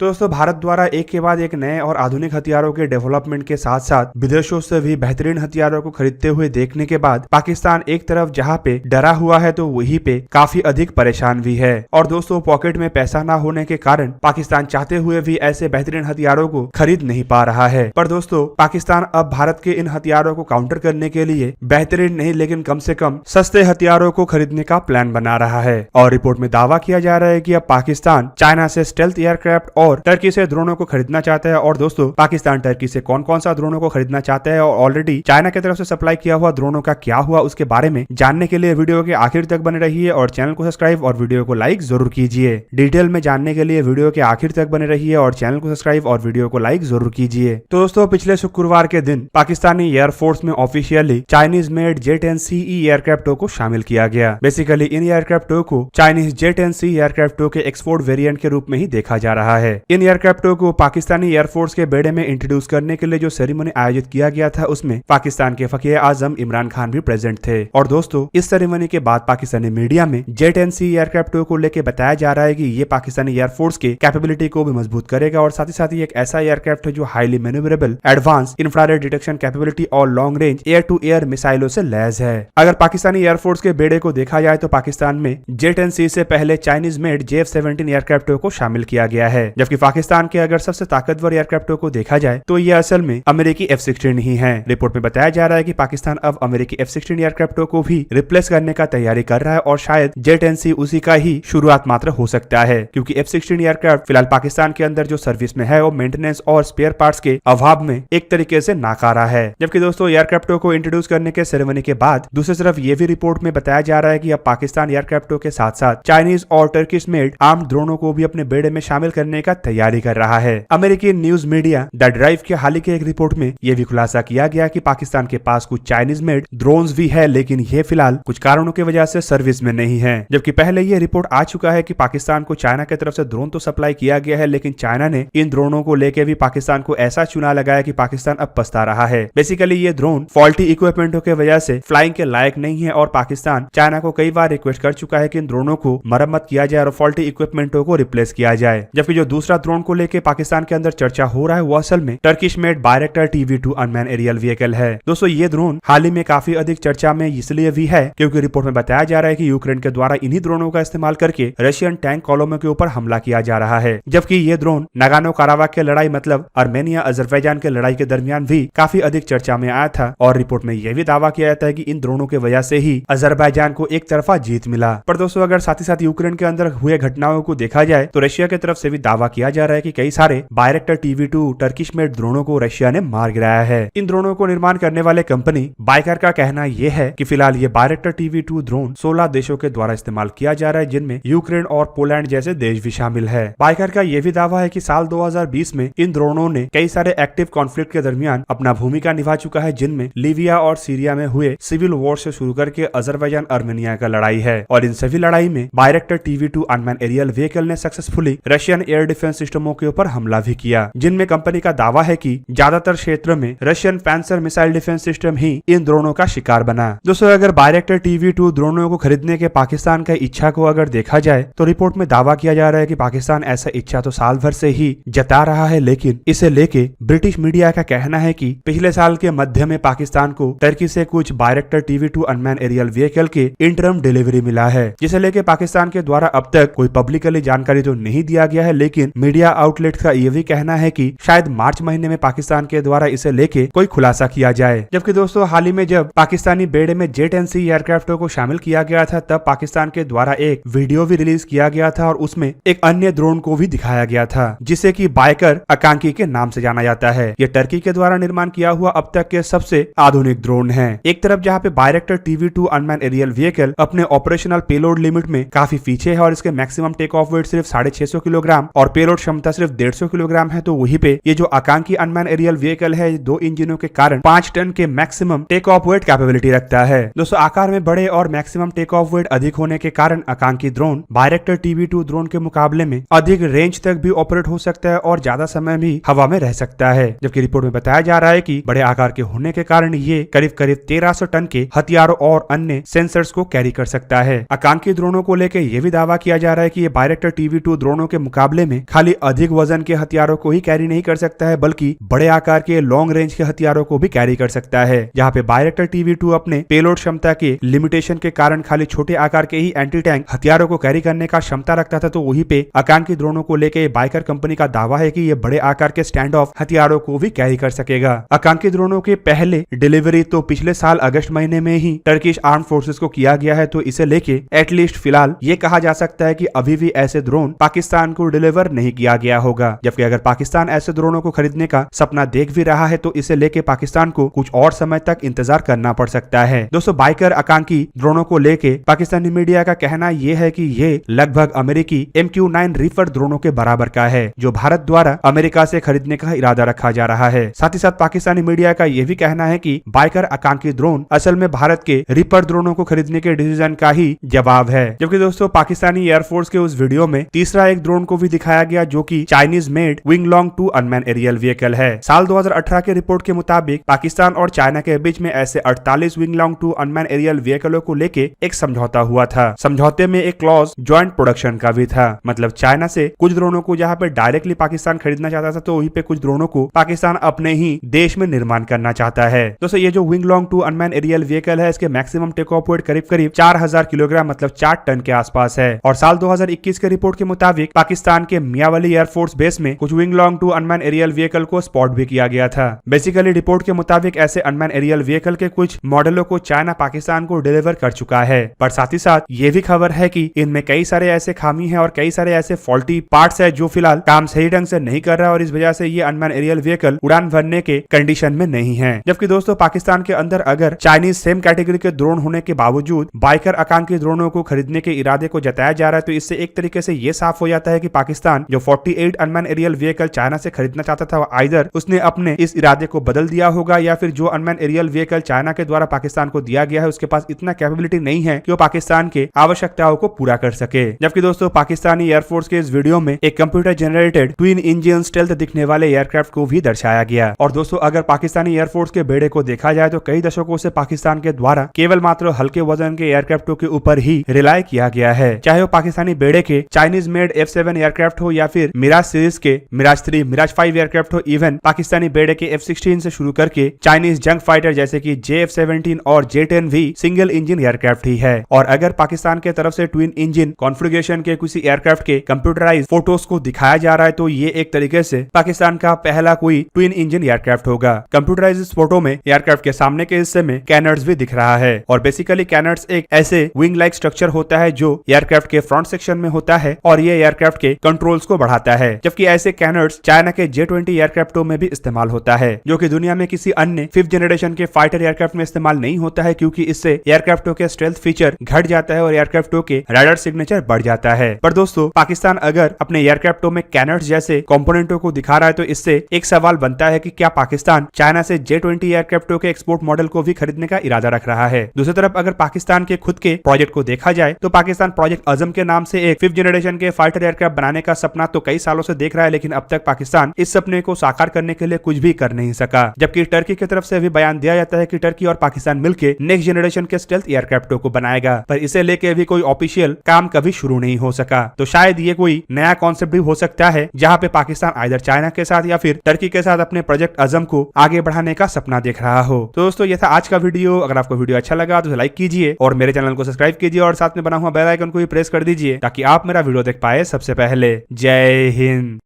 तो दोस्तों भारत द्वारा एक के बाद एक नए और आधुनिक हथियारों के डेवलपमेंट के साथ साथ विदेशों से भी बेहतरीन हथियारों को खरीदते हुए देखने के बाद पाकिस्तान एक तरफ जहां पे डरा हुआ है तो वहीं पे काफी अधिक परेशान भी है। और दोस्तों पॉकेट में पैसा ना होने के कारण पाकिस्तान चाहते हुए भी ऐसे बेहतरीन हथियारों को खरीद नहीं पा रहा है। पर दोस्तों पाकिस्तान अब भारत के इन हथियारों को काउंटर करने के लिए बेहतरीन नहीं लेकिन कम से कम सस्ते हथियारों को खरीदने का प्लान बना रहा है। और रिपोर्ट में दावा किया जा रहा है कि अब पाकिस्तान चाइना से स्टेल्थ एयरक्राफ्ट और टर्की से ड्रोनों को खरीदना चाहता है। और दोस्तों पाकिस्तान टर्की से कौन कौन सा ड्रोनों को खरीदना चाहता है और ऑलरेडी चाइना की तरफ से सप्लाई किया हुआ ड्रोनों का क्या हुआ उसके बारे में जानने के लिए वीडियो के आखिर तक बने रहिए और चैनल को सब्सक्राइब और वीडियो को लाइक जरूर कीजिए। डिटेल में जानने के लिए वीडियो के आखिर तक बने रहिए और चैनल को सब्सक्राइब और वीडियो को लाइक जरूर कीजिए। तो दोस्तों पिछले शुक्रवार के दिन पाकिस्तानी एयरफोर्स में ऑफिशियली चाइनीज मेड J-10C एयरक्राफ्टों को शामिल किया गया। बेसिकली इन एयरक्राफ्टों को चाइनीज J-10C एयरक्राफ्टों के एक्सपोर्ट वेरिएंट के रूप में ही देखा जा रहा है। इन एयरक्राफ्टों को पाकिस्तानी एयरफोर्स के बेड़े में इंट्रोड्यूस करने के लिए जो सेरेमनी आयोजित किया गया था उसमें पाकिस्तान के फकीर आजम इमरान खान भी प्रेजेंट थे। और दोस्तों इस सेरेमनी के बाद पाकिस्तानी मीडिया में J-10C एयरक्राफ्टों को लेकर बताया जा रहा है कि ये पाकिस्तानी एयरफोर्स के कैपेबिलिटी को भी मजबूत करेगा और साथ ही एक ऐसा एयरक्राफ्ट है जो highly manoeuvrable, advance infrared detection capability और long range air to air मिसाइलों से लैस है। अगर पाकिस्तानी एयरफोर्स के बेड़े को देखा जाए तो पाकिस्तान में J-10C से पहले चाइनीज मेड JF-17 एयरक्राफ्टों को शामिल किया गया है, जबकि पाकिस्तान के अगर सबसे ताकतवर एयरक्राफ्टों को देखा जाए तो ये असल में अमेरिकी F-16 ही है। रिपोर्ट में बताया जा रहा है कि पाकिस्तान अब अमेरिकी F-16 एयरक्राफ्टों को भी रिप्लेस करने का तैयारी कर रहा है और शायद J-10C उसी का ही शुरुआत मात्र हो सकता है, क्योंकि F-16 एयरक्राफ्ट फिलहाल पाकिस्तान के अंदर जो सर्विस में है वो मेंटेनेंस और स्पेयर पार्ट्स के अभाव में एक तरीके से नाकारा है। जबकि दोस्तों एयरक्राफ्टों को इंट्रोड्यूस करने के सेरेमनी के बाद दूसरी तरफ ये भी रिपोर्ट में बताया जा रहा है कि अब पाकिस्तान एयरक्राफ्टों के साथ साथ चाइनीज और टर्किश मेड आर्म्ड ड्रोनों को भी अपने बेड़े में शामिल करने का तैयारी कर रहा है। अमेरिकी न्यूज मीडिया द ड्राइव के हाल ही के एक रिपोर्ट में यह भी खुलासा किया गया कि पाकिस्तान के पास कुछ चाइनीज मेड ड्रोन्स भी है, लेकिन ये फिलहाल कुछ कारणों की वजह से सर्विस में नहीं है। जबकि पहले ये रिपोर्ट आ चुका है कि पाकिस्तान को चाइना की तरफ से ड्रोन तो सप्लाई किया गया है, लेकिन चाइना ने इन ड्रोनों को लेकर भी पाकिस्तान को ऐसा चुना लगाया कि पाकिस्तान अब पछता रहा है। बेसिकली ये ड्रोन फॉल्टी इक्विपमेंटों की वजह से फ्लाइंग के लायक नहीं है और पाकिस्तान चाइना को कई बार रिक्वेस्ट कर चुका है कि इन ड्रोनों को मरम्मत किया जाए और फॉल्टी इक्विपमेंटों को रिप्लेस किया जाए। जबकि जो दूसरा ड्रोन को लेकर पाकिस्तान के अंदर चर्चा हो रहा है वो असल में Turkish made Bayraktar TB2 unmanned aerial vehicle है। दोस्तों ये ड्रोन हाल ही में काफी अधिक चर्चा में इसलिए भी है क्योंकि रिपोर्ट में बताया जा रहा है कि यूक्रेन के द्वारा इन्हीं ड्रोनों का इस्तेमाल करके रशियन टैंक कॉलोमों के ऊपर हमला किया जा रहा है। जबकि ये ड्रोन नागानो काराबाख के लड़ाई मतलब अर्मेनिया अजरबैजान के लड़ाई के दरमियान भी काफी अधिक चर्चा में आया था और रिपोर्ट में यह भी दावा किया जाता है कि इन ड्रोनों की वजह से ही अजरबैजान को एक तरफा जीत मिला। पर दोस्तों अगर साथ ही साथ यूक्रेन के अंदर हुए घटनाओं को देखा जाए तो रशिया की तरफ से भी दावा किया जा रहा है कि कई सारे बायरेक्टर TB2 टर्किश मेड ड्रोनों को रशिया ने मार गिराया है। इन ड्रोनों को निर्माण करने वाले कंपनी बाइकर का कहना यह है कि फिलहाल ये बायरेक्टर TB2 ड्रोन 16 देशों के द्वारा इस्तेमाल किया जा रहा है, जिनमें यूक्रेन और पोलैंड जैसे देश भी शामिल है। बाइकर का यह भी दावा है कि साल 2020 में इन ड्रोनों ने कई सारे एक्टिव कॉन्फ्लिक्ट के दरमियान अपना भूमिका निभा चुका है, जिनमें लीबिया और सीरिया में हुए सिविल वॉर से शुरू करके अजरबैजान अर्मेनिया का लड़ाई है। और इन सभी लड़ाई में बायरेक्टर TB2 अनमैन एरियल व्हीकल ने सक्सेसफुली रशियन एयर डिफेंस सिस्टमों के ऊपर हमला भी किया, जिनमें कंपनी का दावा है कि ज्यादातर क्षेत्र में रशियन पैंसर मिसाइल डिफेंस सिस्टम ही इन ड्रोनों का शिकार बना। दोस्तों अगर बायरेक्टर TB2 ड्रोनों को खरीदने के पाकिस्तान का इच्छा को अगर देखा जाए तो रिपोर्ट में दावा किया जा रहा है कि पाकिस्तान ऐसा इच्छा तो साल भर से ही जता रहा है, लेकिन इसे लेके ब्रिटिश मीडिया का कहना है कि पिछले साल के मध्य में पाकिस्तान को टर्की से कुछ बायरेक्टर TB2 अनमैन एरियल व्हीकल के इंटरम डिलीवरी मिला है, जिसे लेके पाकिस्तान के द्वारा अब तक कोई पब्लिकली जानकारी तो नहीं दिया गया है, लेकिन मीडिया आउटलेट का यह भी कहना है कि शायद मार्च महीने में पाकिस्तान के द्वारा इसे लेके कोई खुलासा किया जाए। जबकि दोस्तों हाल ही में जब पाकिस्तानी बेड़े में J-10C एयरक्राफ्टों को शामिल किया गया था तब पाकिस्तान के द्वारा एक वीडियो भी रिलीज किया गया था और उसमें एक अन्य ड्रोन को भी दिखाया गया था जिसे कि बाइकर आकांकी के नाम से जाना जाता है। यह टर्की के द्वारा निर्माण किया हुआ अब तक के सबसे आधुनिक ड्रोन है। एक तरफ जहाँ पे बायरेक्टर TB2 अनमैन एरियल व्हीकल अपने ऑपरेशनल पेलोड लिमिट में काफी पीछे है और इसके मैक्सिमम टेक ऑफ वेट सिर्फ 650 किलोग्राम और पेलोड क्षमता सिर्फ 150 किलोग्राम है, तो वहीं पे ये जो आकांकी अनमैन एरियल व्हीकल है 2 इंजनों के कारण 5 टन के maximum take off weight capability रखता है। दोस्तों आकार में बड़े और मैक्सिमम टेक ऑफ वेट अधिक होने के कारण आकांकी ड्रोन बायरेक्टर TB2 ड्रोन के मुकाबले में अधिक रेंज तक भी ऑपरेट हो सकता है और ज्यादा समय भी हवा में रह सकता है। जबकि रिपोर्ट में बताया जा रहा है कि बड़े आकार के होने के कारण ये करीब 1300 टन के हथियारों और अन्य सेंसर्स को कैरी कर सकता है। आकांकी ड्रोनों को लेकर यह भी दावा किया जा रहा है कि ये बायरेक्टर TB2 ड्रोनों के मुकाबले में खाली अधिक वजन के हथियारों को ही कैरी नहीं कर सकता है बल्कि बड़े आकार के लॉन्ग रेंज के हथियारों को भी कैरी कर सकता है। जहाँ पे बायरेक्टर TB2 अपने पेलोड क्षमता के लिमिटेशन के कारण खाली छोटे आकार के ही एंटी टैंक हथियारों को कैरी करने का क्षमता रखता था, तो वहीं पे आकांक्षी ड्रोनों को लेकर बाइकर कंपनी का दावा है कि ये बड़े आकार के स्टैंड ऑफ हथियारों को भी कैरी कर सकेगा। आकांक्षी ड्रोनों के पहले डिलीवरी तो पिछले साल अगस्त महीने में ही टर्किश आर्म फोर्सेस को किया गया है, तो इसे लेके एटलीस्ट फिलहाल ये कहा जा सकता है कि अभी भी ऐसे ड्रोन पाकिस्तान को डिलीवर नहीं किया गया होगा। जबकि अगर पाकिस्तान ऐसे ड्रोनों को खरीदने का सपना देख भी रहा है तो इसे लेके पाकिस्तान को कुछ और समय तक इंतजार करना पड़ सकता है। दोस्तों, बाइकर आकांक्षी ड्रोनों को लेके पाकिस्तानी मीडिया का कहना यह है कि ये लगभग अमेरिकी MQ-9 रीपर ड्रोनों के बराबर का है, जो भारत द्वारा अमेरिका से खरीदने का इरादा रखा जा रहा है। साथ ही साथ पाकिस्तानी मीडिया का यह भी कहना है कि बाइकर आकांक्षी ड्रोन असल में भारत के रीपर ड्रोनों को खरीदने के डिसीजन का ही जवाब है। जबकि दोस्तों, पाकिस्तानी एयरफोर्स के उस वीडियो में तीसरा एक ड्रोन को भी दिखाया गया जो कि Chinese made Wing Loong 2 unmanned aerial vehicle है। साल 2018 के रिपोर्ट के मुताबिक पाकिस्तान और चाइना के बीच में ऐसे 48 विंगलोंग 2 अनमैन एरियल व्हीकलों को लेके एक समझौता हुआ था। समझौते में एक क्लॉज ज्वाइंट प्रोडक्शन का भी था, मतलब चाइना से कुछ ड्रोनों को जहाँ पे डायरेक्टली पाकिस्तान खरीदना चाहता था, तो वहीं पे कुछ ड्रोनों को पाकिस्तान अपने ही देश में निर्माण करना चाहता है। दोस्तों, ये जो विंगलोंग 2 अनमैन एरियल व्हीकल है, इसके मैक्सिमम टेक ऑफ वेट करीब 4000 किलोग्राम मतलब 4 टन के आसपास है। और साल 2021 के रिपोर्ट के मुताबिक पाकिस्तान के मियावाली एयरफोर्स बेस में कुछ विंगलोंग 2 अनमैन एरियल व्हीकल को स्पॉट भी किया गया था। बेसिकली रिपोर्ट के मुताबिक ऐसे अनमैन एरियल व्हीकल के कुछ मॉडलों को चाइना पाकिस्तान को डिलीवर कर चुका है, पर साथ ही साथ ये भी खबर है कि इनमें कई सारे ऐसे खामी है और कई सारे ऐसे फॉल्टी पार्ट्स है जो फिलहाल काम सही ढंग से नहीं कर रहा और इस वजह से ये अनमैन एरियल व्हीकल उड़ान भरने के कंडीशन में नहीं है। जबकि दोस्तों, पाकिस्तान के अंदर अगर चाइनीज सेम कैटेगरी के ड्रोन होने के बावजूद बाइकर आकांक्षी ड्रोनों को खरीदने के इरादे को जताया जा रहा है, तो इससे एक तरीके से ये साफ हो जाता है कि पाकिस्तान जो 48 अनमैन एरियल व्हीकल चाइना से खरीदना चाहता था, आइदर उसने अपने इस इरादे को बदल दिया होगा या फिर जो अनमैन एरियल व्हीकल चाइना के द्वारा पाकिस्तान को दिया गया है उसके पास इतना कैपेबिलिटी नहीं है कि वो पाकिस्तान के आवश्यकताओं को पूरा कर सके। जबकि दोस्तों, पाकिस्तानी एयरफोर्स के इस वीडियो में एक computer generated twin engine stealth दिखने वाले एयरक्राफ्ट को भी दर्शाया गया। और दोस्तों, अगर पाकिस्तानी एयरफोर्स के बेड़े को देखा जाए तो कई दशकों से पाकिस्तान के द्वारा केवल मात्र हल्के वजन के एयरक्राफ्टों के ऊपर ही रिलाय किया गया है, चाहे वो पाकिस्तानी बेड़े के चाइनीज मेड F7 एयरक्राफ्ट हो या फिर मिराज सीरीज के मिराज 3, मिराज 5 एयरक्राफ्ट हो, इवन पाकिस्तानी बेड़े के F-16 से शुरू करके चाइनीज जंग फाइटर जैसे कि JF-17 और J-10 भी सिंगल इंजन एयरक्राफ्ट ही है। और अगर पाकिस्तान के तरफ से ट्विन इंजन कॉन्फ़िगरेशन के किसी एयरक्राफ्ट के कंप्यूटराइज फोटोज को दिखाया जा रहा है, तो ये एक तरीके से पाकिस्तान का पहला कोई ट्विन इंजन एयरक्राफ्ट होगा। कंप्यूटराइज फोटो में एयरक्राफ्ट के सामने के हिस्से में कैनर्स भी दिख रहा है और बेसिकली कैनर्स एक ऐसे विंग लाइक स्ट्रक्चर होता है जो एयरक्राफ्ट के फ्रंट सेक्शन में होता है और ये एयरक्राफ्ट के कंट्रोल्स को बढ़ाता है। जबकि ऐसे कैनर्स चाइना के J-20 एयरक्राफ्टों में भी इस्तेमाल होता है, जो कि दुनिया में किसी अन्य 5th जनरेशन के फाइटर एयरक्राफ्ट में इस्तेमाल नहीं होता है, क्योंकि इससे एयरक्राफ्टों के स्टेल्थ फीचर घट जाता है और एयरक्राफ्टों के राडार सिग्नेचर बढ़ जाता है। पर दोस्तों, पाकिस्तान अगर अपने एयरक्राफ्टों में कैनर्स जैसे कंपोनेंटों को दिखा रहा है, तो इससे एक सवाल बनता है कि क्या पाकिस्तान चाइना से J-20 एयरक्राफ्टों के एक्सपोर्ट मॉडल को भी खरीदने का इरादा रख रहा है। दूसरी तरफ अगर पाकिस्तान के खुद के प्रोजेक्ट को देखा जाए तो पाकिस्तान प्रोजेक्ट अजम के नाम से एक 5th जनरेशन के फाइटर एयरक्राफ्ट बनाने का सपना तो कई सालों से देख रहा है, लेकिन अब तक पाकिस्तान इस सपने को साकार करने के लिए कुछ भी कर नहीं सका। जबकि टर्की की तरफ से भी बयान दिया जाता है कि टर्की और पाकिस्तान मिलकर नेक्स्ट जनरेशन के स्टेल्थ एयरक्राफ्टों को बनाएगा, पर इसे लेके भी कोई ऑफिशियल काम कभी शुरू नहीं हो सका। तो शायद ये कोई नया कॉन्सेप्ट भी हो सकता है जहाँ पे पाकिस्तान आइदर चाइना के साथ या फिर टर्की के साथ अपने प्रोजेक्ट अजम को आगे बढ़ाने का सपना देख रहा हो। तो दोस्तों, ये था आज का वीडियो। अगर आपको वीडियो अच्छा लगा तो लाइक कीजिए और मेरे चैनल को सब्सक्राइब कीजिए और साथ में बना हुआ बेल आइकन को भी प्रेस कर दीजिए ताकि आप मेरा वीडियो देख पाए सबसे पहले। जय हिंद।